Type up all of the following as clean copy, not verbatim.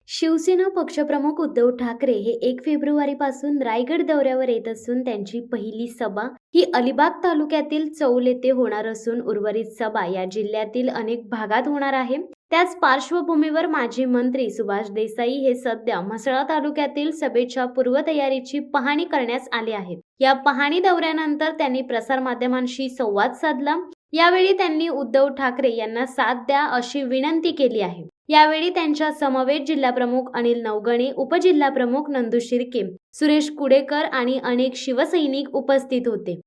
शिवसेना पक्षप्रमुख उद्धव ठाकरे हे 1 फेब्रुवारीपासून रायगड दौऱ्यावर येत असून त्यांची पहिली सभा ही अलिबाग तालुक्यातील चौल येथे होणार असून उर्वरित सभा या जिल्ह्यातील अनेक भागात होणार आहे। त्याच पार्श्वभूमीवर माजी मंत्री सुभाष देसाई हे सध्या म्हसळा तालुक्यातील सभेच्या पूर्वतयारीची पाहणी करण्यास आले आहेत। या पाहणी दौऱ्यानंतर त्यांनी प्रसारमाध्यमांशी संवाद साधला। यावेळी त्यांनी उद्धव ठाकरे यांना साथ द्या अशी विनंती केली आहे। यावेळी त्यांच्या समवेत जिल्हाप्रमुख अनिल नवगणे, उपजिल्हाप्रमुख नंदू शिर्के, सुरेश कुडेकर आणि अनेक शिवसैनिक उपस्थित होते।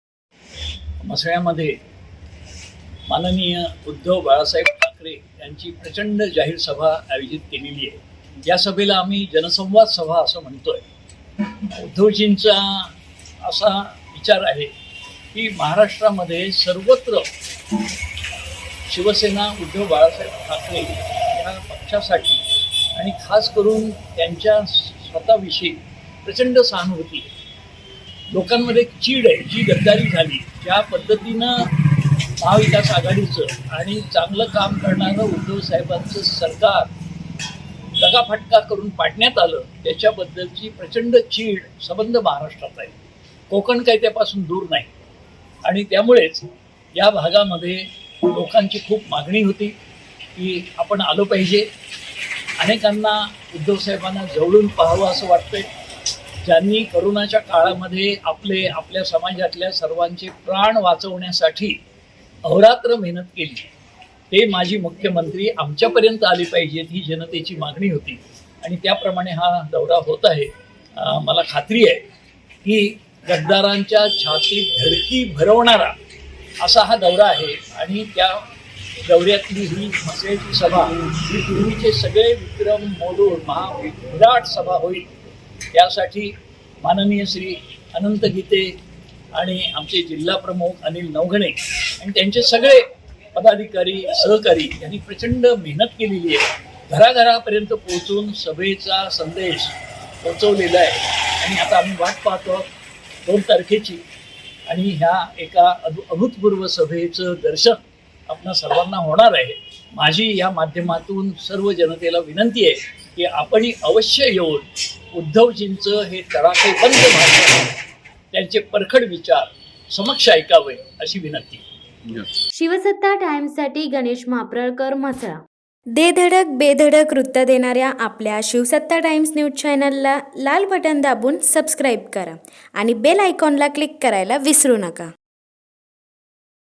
म्हसळ्यामध्ये माननीय उद्धव बाळासाहेब ठाकरे यांची प्रचंड जाहीर सभा आयोजित केलेली आहे। या सभेला आम्ही जनसंवाद सभा असं म्हणतोय। उद्धवजींचा असा विचार आहे की महाराष्ट्रामध्ये सर्वत्र शिवसेना उद्धव बाळासाहेब ठाकरे या पक्षासाठी आणि खास करून त्यांच्या स्वतःविषयी प्रचंड सहानुभूती आहे। लोकांमध्ये चीड आहे, जी गद्दारी झाली, ज्या पद्धतीनं महाविकास आघाडीचं आणि चांगलं काम करणारं उद्धव साहेबांचं सरकार दगाफटका करून पाडण्यात आलं, त्याच्याबद्दलची प्रचंड चीड संबंध महाराष्ट्रात आहे। कोकण काही त्यापासून दूर नाही आणि त्यामुळेच या भागामध्ये लोकांची खूप मागणी होती की आपण आलो पाहिजे। अनेकांना उद्धव साहेबांना जवळून पाहावं असं वाटतंय। ज्यांनी करोनाच्या काळामध्ये आपल्या समाजातल्या सर्वांचे प्राण वाचवण्यासाठी अहोरात्र मेहनत केली, ते माजी मुख्यमंत्री आमच्यापर्यंत आले पाहिजेत, ही जनतेची मागणी होती आणि त्याप्रमाणे हा दौरा होत आहे। मला खात्री आहे की गद्दारांच्या छातीत धडकी भरवणारा असा हा दौरा आहे आणि त्या दौऱ्यातली ही म्हसळ्याची सभा ही पूर्वीचे सगळे विक्रम मोडून विराट सभा होईल। त्यासाठी माननीय श्री अनंत गीते आणि आमचे जिल्हाप्रमुख अनिल नवगणे आणि त्यांचे सगळे पदाधिकारी सहकारी यांनी प्रचंड मेहनत केलेली आहे। घराघरापर्यंत पोहोचून सभेचा संदेश पोहोचवलेला आहे आणि आता आम्ही वाट पाहतो 2 तारखेची आणि ह्या एका अभूतपूर्व सभेचं दर्शन आपणा सर्वांना होणार आहे। माझी या माध्यमातून सर्व जनतेला विनंती आहे की आपणही अवश्य येऊन उद्धवजींचं हे तडाखेबंद भाषण, त्यांचे परखड विचार समक्ष ऐकावे अशी विनंती। शिवसत्ता टाइम्ससाठी गणेश मापरळकर, म्हसळा। दे धडक बेधडक वृत्त देणाऱ्या आपल्या शिवसत्ता टाइम्स न्यूज चॅनलला लाल बटन दाबून सबस्क्राईब करा आणि बेल आयकॉनला क्लिक करायला विसरू नका।